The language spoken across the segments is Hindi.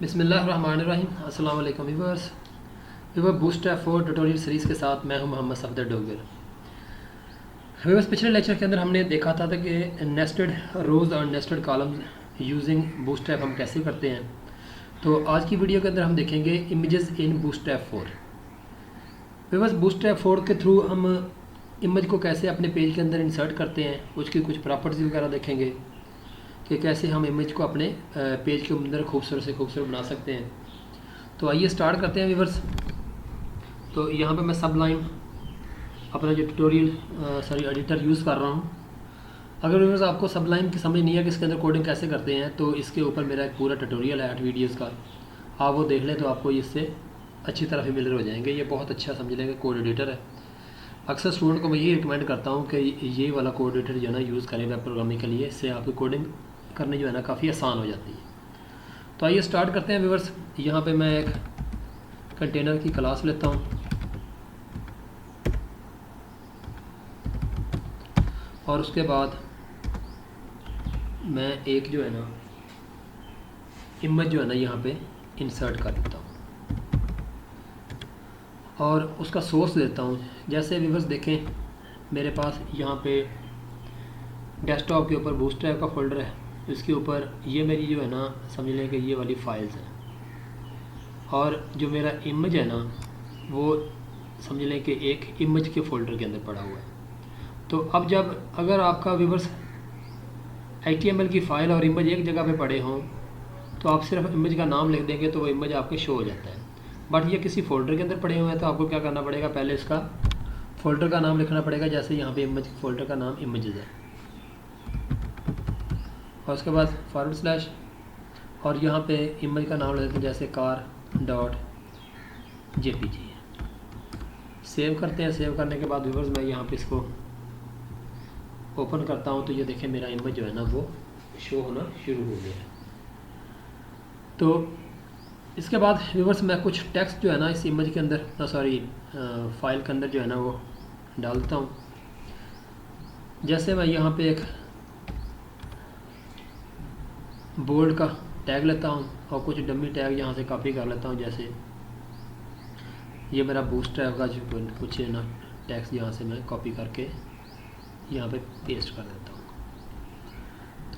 बिस्मिल्लाहिर्रहमानिर्रहीम। अस्सलाम वालेकुम व्यूअर्स। बूटस्ट्रैप 4 ट्यूटोरियल सीरीज़ के साथ मैं हूं मोहम्मद सफदर डोगर। व्यूअर्स, पिछले लेक्चर के अंदर हमने देखा था कि नेस्टेड रोज़ और नेस्टेड कॉलम्स यूजिंग बूटस्ट्रैप हम कैसे करते हैं। तो आज की वीडियो के अंदर हम देखेंगे images in bootstrap 4। Viewers, bootstrap 4 के थ्रू हम इमेज को कैसे अपने पेज के अंदर इंसर्ट करते हैं, उसकी कुछ प्रॉपर्टीज़ वगैरह देखेंगे कि कैसे हम इमेज को अपने पेज के अंदर खूबसूरत से खूबसूरत बना सकते हैं। तो आइए स्टार्ट करते हैं व्यूअर्स। तो यहाँ पे मैं सबलाइम अपना जो ट्यूटोरियल एडिटर यूज़ कर रहा हूँ। अगर व्यूअर्स आपको सबलाइम की समझ नहीं है कि इसके अंदर कोडिंग कैसे करते हैं, तो इसके ऊपर मेरा एक पूरा ट्यूटोरियल है 8 वीडियोज़ का। आप वो देख लें तो आपको इससे अच्छी तरह फेमिलियर हो जाएंगे। ये बहुत अच्छा समझ लेंगे कोड एडिटर है। अक्सर स्टूडेंट को मैं ये रिकमेंड करता हूँ कि ये वाला कोड एडिटर जो है ना यूज़ करें वेब प्रोग्रामिंग के लिए। इससे आपकी कोडिंग करनी जो है ना काफ़ी आसान हो जाती है। तो आइए स्टार्ट करते हैं व्यूअर्स। यहाँ पे मैं एक कंटेनर की क्लास लेता हूँ और उसके बाद मैं एक जो है ना इमेज जो है ना यहाँ पे इंसर्ट कर देता हूँ और उसका सोर्स देता हूँ। जैसे व्यूअर्स देखें, मेरे पास यहाँ पे डेस्कटॉप के ऊपर बूटस्ट्रैप का फोल्डर है। इसके ऊपर ये मेरी जो है ना समझ लें कि ये वाली फाइल्स हैं और जो मेरा इमेज है ना वो समझ लें कि एक इमेज के फोल्डर के अंदर पड़ा हुआ है। तो अब जब अगर आपका व्यूअर्स HTML की फ़ाइल और इमेज एक जगह पे पड़े हों तो आप सिर्फ इमेज का नाम लिख देंगे तो वो इमेज आपके शो हो जाता है। बट ये किसी फोल्डर के अंदर पड़े हुए हैं तो आपको क्या करना पड़ेगा, पहले इसका फ़ोल्डर का नाम लिखना पड़ेगा। जैसे यहाँ पे इमेज फोल्डर का नाम इमेजेस है और उसके बाद // और यहाँ पे इमेज का नाम लिख देते हैं जैसे car.jpg। सेव करते हैं। सेव करने के बाद व्यूअर्स मैं यहाँ पे इसको ओपन करता हूँ तो ये देखें मेरा इमेज जो है ना वो शो होना शुरू हो गया है। तो इसके बाद व्यूअर्स मैं कुछ टेक्स्ट जो है ना इस इमेज के अंदर फाइल के अंदर जो है ना वो डाल देता हूँ। जैसे मैं यहाँ पे एक बोल्ड का टैग लेता हूँ और कुछ डमी टैग यहाँ से कॉपी कर लेता हूँ। जैसे ये मेरा बूटस्ट्रैप का जो कुछ है ना टैक्स यहाँ से मैं कॉपी करके यहाँ पे पेस्ट कर देता हूँ।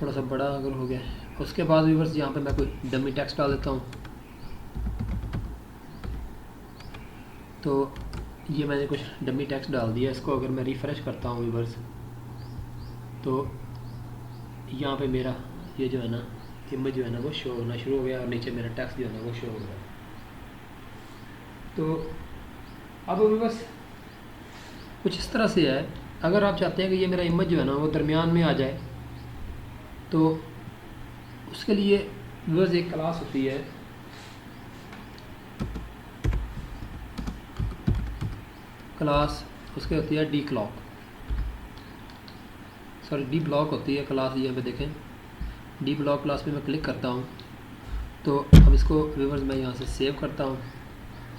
थोड़ा सा बड़ा अगर हो गया। उसके बाद व्यूअर्स यहाँ पे मैं कोई डमी टेक्स्ट डाल देता हूँ। तो ये मैंने कुछ डमी टेक्स्ट डाल दिया। इसको अगर मैं रिफ़्रेश करता हूँ व्यूअर्स तो यहाँ पे मेरा ये जो है ना इमेज जो है ना वो शो होना शुरू हो गया और नीचे मेरा टेक्स्ट जो है ना वो शो हो गया। तो अब व्यूअर्स कुछ इस तरह से है। अगर आप चाहते हैं कि ये मेरा इमेज जो है ना वो दरमियान में आ जाए तो उसके लिए व्यूअर्स एक क्लास होती है क्लास, उसके होती है डी ब्लॉक होती है क्लास। यहाँ पे देखें डी ब्लॉक क्लास पे मैं क्लिक करता हूँ तो अब इसको व्यूअर्स मैं यहाँ से सेव करता हूँ।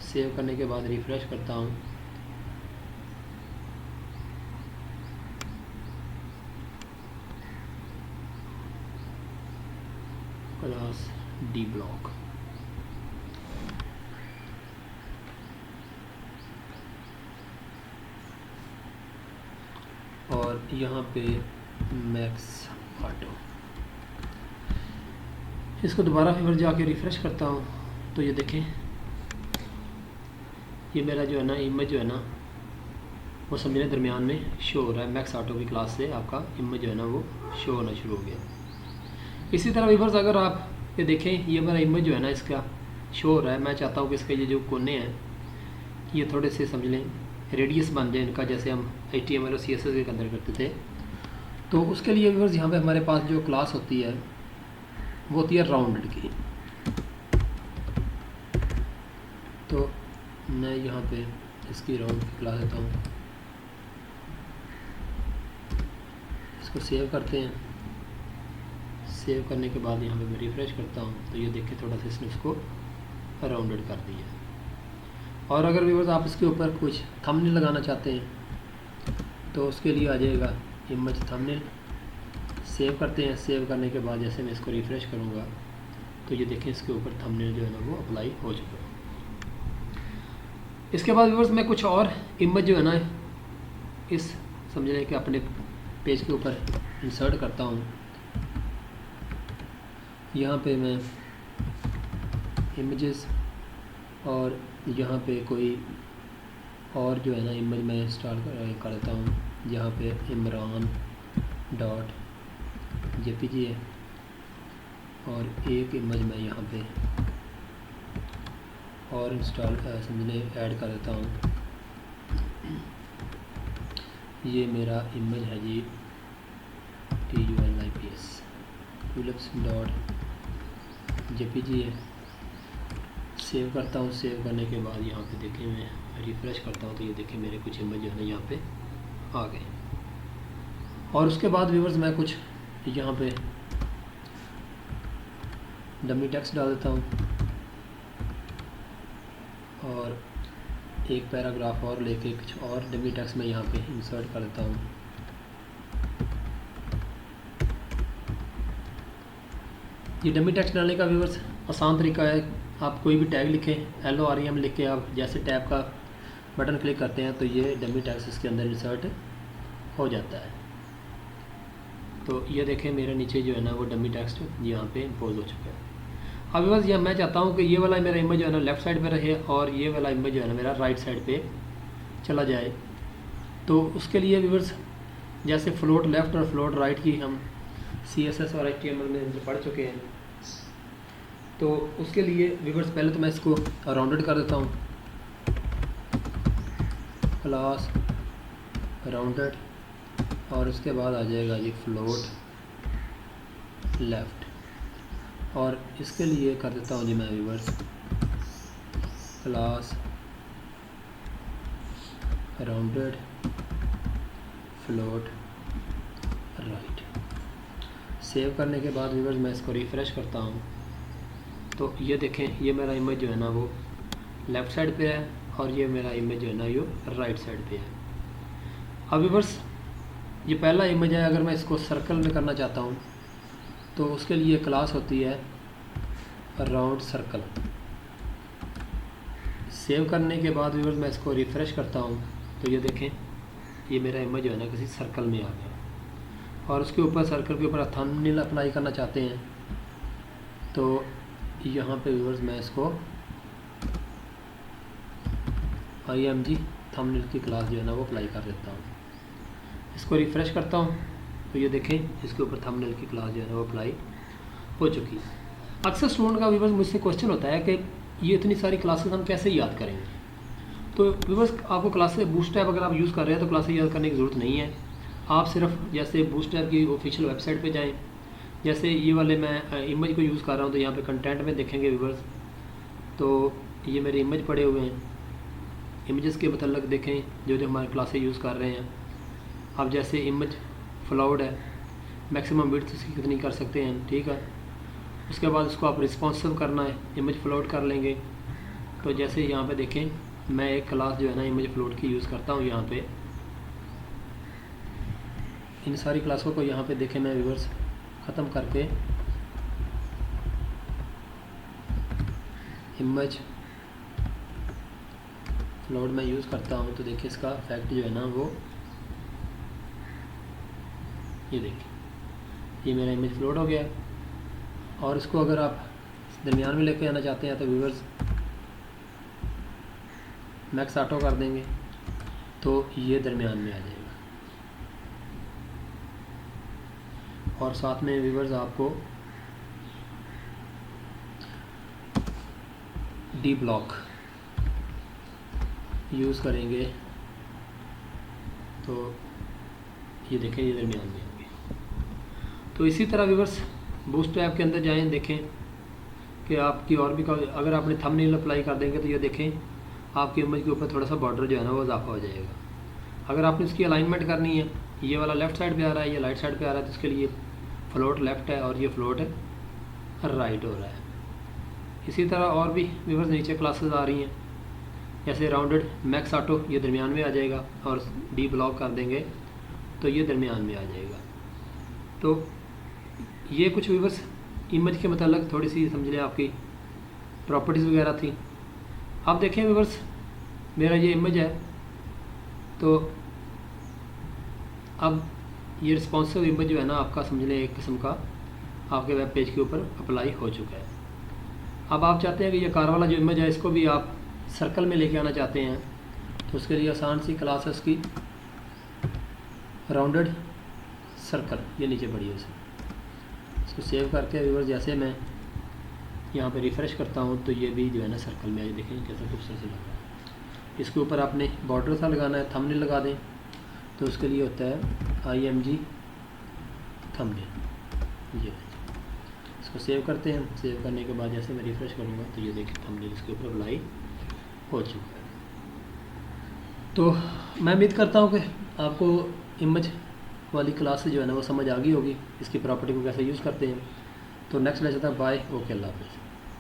सेव करने के बाद रिफ़्रेश करता हूँ क्लास डी ब्लॉक। और यहाँ पे मैक्स ऑटो। इसको दोबारा फिर जाके रिफ़्रेश करता हूँ तो ये देखें ये मेरा जो है ना इमेज जो है ना वो समझने दरमियान में शो हो रहा है। मैक्स ऑटो की क्लास से आपका इमेज जो है ना वो शो होना शुरू हो गया। इसी तरह व्यूअर्स अगर आप ये देखें ये मेरा इमेज जो है ना इसका शो हो रहा है। मैं चाहता हूँ कि इसके ये जो कोने हैं ये थोड़े से समझ लें रेडियस बन जाए इनका, जैसे हम HTML और CSS के अंदर करते थे। तो उसके लिए व्यूअर्स यहाँ पे हमारे पास जो क्लास होती है वो होती है राउंडेड की। तो मैं यहाँ पे इसकी राउंड की क्लास देता हूँ। इसको सेव करते हैं। सेव करने के बाद यहाँ पे मैं रिफ़्रेश करता हूँ तो ये देखिए थोड़ा सा इसने उसको राउंडेड कर दिया। और अगर व्यूअर्स आप इसके ऊपर कुछ थंबनेल लगाना चाहते हैं तो उसके लिए आ जाएगा इमेज थंबनेल। सेव करते हैं। सेव करने के बाद जैसे मैं इसको रिफ़्रेश करूँगा तो ये देखें इसके ऊपर थंबनेल जो है ना वो अप्लाई हो चुका है। इसके बाद व्यूअर्स मैं कुछ और इमेज जो है ना इस समझ लें कि अपने पेज के ऊपर इंसर्ट करता हूँ। यहाँ पे मैं इमेजेस और यहाँ पे कोई और जो है ना इमेज मैं इंस्टॉल कर देता हूँ। यहाँ पे imran.jpg है और एक इमेज मैं यहाँ पे और इंस्टॉल समझने ऐड कर देता हूँ। ये मेरा इमेज है जी TULIPS tulips.jpg है। सेव करता हूँ। सेव करने के बाद यहाँ पे देखें मैं रिफ़्रेश करता हूँ तो ये देखें मेरे कुछ इमेज जो है ना यहाँ पे आ गए। और उसके बाद व्यूअर्स मैं कुछ यहाँ पे डमी टेक्स्ट डाल देता हूँ और एक पैराग्राफ और लेके कुछ और डमी टेक्स्ट में यहाँ पे इंसर्ट कर देता हूँ। ये डमी टेक्स्ट डालने का व्यूअर्स आसान तरीका है। आप कोई भी टैग लिखें, LOREM लिख के आप जैसे टैब का बटन क्लिक करते हैं तो ये डमी टेक्स्ट इसके अंदर इंसर्ट हो जाता है। तो ये देखें मेरे नीचे जो है ना वो डमी टेक्स्ट यहाँ पे इम्पोज हो चुका है। अब व्यूअर्स यह मैं चाहता हूँ कि ये वाला मेरा इमेज जो है ना लेफ़्ट साइड पे रहे और ये वाला इमेज जो है ना मेरा राइट साइड पे चला जाए। तो उसके लिए व्यूअर्स जैसे फ्लोट लेफ़्ट और फ्लोट राइट की हम CSS और HTML में पढ़ चुके हैं, तो उसके लिए व्यूअर्स पहले तो मैं इसको राउंडेड कर देता हूँ। क्लास राउंडेड और उसके बाद आ जाएगा जी फ्लोट लेफ़्ट और इसके लिए कर देता हूँ जी मैं viewers class rounded float right. Save करने के बाद व्यूअर्स मैं इसको रिफ़्रेश करता हूँ तो ये देखें ये मेरा इमेज जो है ना वो लेफ़्ट साइड पे है और ये मेरा इमेज जो है ना ये राइट साइड पे है। अब व्यूअर्स ये पहला इमेज है। अगर मैं इसको सर्कल में करना चाहता हूँ तो उसके लिए क्लास होती है राउंड सर्कल। सेव करने के बाद व्यूअर्स मैं इसको रिफ़्रेश करता हूँ तो ये देखें ये मेरा इमेज जो है ना किसी सर्कल में आ गया और उसके ऊपर सर्कल के ऊपर थंबनेल अप्लाई करना चाहते हैं तो यहाँ पे व्यूअर्स मैं इसको IMG थंबनेल की क्लास जो है ना वो अप्लाई कर देता हूँ। इसको रिफ़्रेश करता हूँ तो ये देखें इसके ऊपर थंबनेल की क्लास जो है ना वो अप्लाई हो चुकी है। अक्सर स्टूडेंट का व्यूअर्स मुझसे क्वेश्चन होता है कि ये इतनी सारी क्लासेस हम कैसे याद करेंगे। तो व्यूअर्स आपको क्लासेस बूटस्ट्रैप अगर आप यूज़ कर रहे हैं तो क्लासेस याद करने की ज़रूरत नहीं है। आप सिर्फ जैसे बूटस्ट्रैप की ऑफिशियल वेबसाइट पे जाएं। जैसे ये वाले मैं इमेज को यूज़ कर रहा हूँ तो यहाँ पे कंटेंट में देखेंगे व्यूअर्स तो ये मेरे इमेज पड़े हुए हैं। इमेजेस के मतलब देखें जो जो हमारे क्लासेस यूज़ कर रहे हैं। अब जैसे इमेज फ्लाउड है, मैक्सिमम विड्थ इसकी कितनी कर सकते हैं, ठीक है। उसके बाद इसको आप रिस्पॉन्सिव करना है, इमेज फ्लोट कर लेंगे। तो जैसे यहाँ पे देखें मैं एक क्लास जो है ना इमेज फ्लोट की यूज़ करता हूँ। यहाँ पे इन सारी क्लासों को यहाँ पे देखें मैं व्यूअर्स ख़त्म करके इमेज फ्लोट में यूज़ करता हूँ तो देखिए इसका इफेक्ट जो है ना वो ये देखिए ये मेरा इमेज फ्लोट हो गया। और इसको अगर आप दरमियान में लेके आना चाहते हैं तो व्यूअर्स मैक्स ऑटो कर देंगे तो ये दरमियान में आ जाएगा। और साथ में व्यूअर्स आपको डी ब्लॉक यूज़ करेंगे तो ये देखें ये दरमियान में होंगे। तो इसी तरह व्यूअर्स बूटस्ट्रैप के अंदर जाएं, देखें कि आपकी और भी अगर आपने थंबनेल अप्लाई कर देंगे तो ये देखें आपकी इमेज के ऊपर थोड़ा सा बॉर्डर जो है ना वो इजाफा हो जाएगा। अगर आपने इसकी अलाइनमेंट करनी है, ये वाला लेफ़्ट साइड पे आ रहा है, ये राइट साइड पे आ रहा है, तो इसके लिए फ्लोट लेफ़्ट है और ये फ्लोट राइट हो रहा है। इसी तरह और भी व्यूअर्स नीचे क्लासेस आ रही हैं, जैसे राउंडेड मैक्स ऑटो ये दरमियान में आ जाएगा और डी ब्लॉक कर देंगे तो ये दरमियान में आ जाएगा। तो ये कुछ व्यूअर्स इमेज के मतलब थोड़ी सी समझ लें आपकी प्रॉपर्टीज़ वगैरह थी। आप देखें व्यूअर्स, मेरा ये इमेज है, तो अब ये रिस्पॉन्सिव इमेज जो है ना आपका समझ लें एक किस्म का आपके वेब पेज के ऊपर अप्लाई हो चुका है। अब आप चाहते हैं कि ये कार वाला जो इमेज है इसको भी आप सर्कल में लेके आना चाहते हैं, तो उसके लिए आसान सी क्लास है उसकी, राउंडेड सर्कल, ये नीचे पड़ी है उसे। इसको सेव करके व्यूअर्स जैसे मैं यहाँ पे रिफ़्रेश करता हूँ तो ये भी जो है ना सर्कल में, देखें कैसा खूबसूरत से लग रहा है। इसके ऊपर आपने बॉर्डर सा लगाना है, थंबनेल लगा दें, तो उसके लिए होता है IMG थंबनेल। ये इसको सेव करते हैं। सेव करने के बाद जैसे मैं रिफ़्रेश करूँगा तो ये देखिए थंबनेल इसके ऊपर अप्लाई हो चुका है। तो मैं उम्मीद करता हूँ कि आपको इमेज वाली क्लास से जो है ना वो समझ आ गई होगी, इसकी प्रॉपर्टी को कैसे यूज़ करते हैं। तो नेक्स्ट लेक्चर तक बाय, ओके, अल्लाह हाफ़िज़।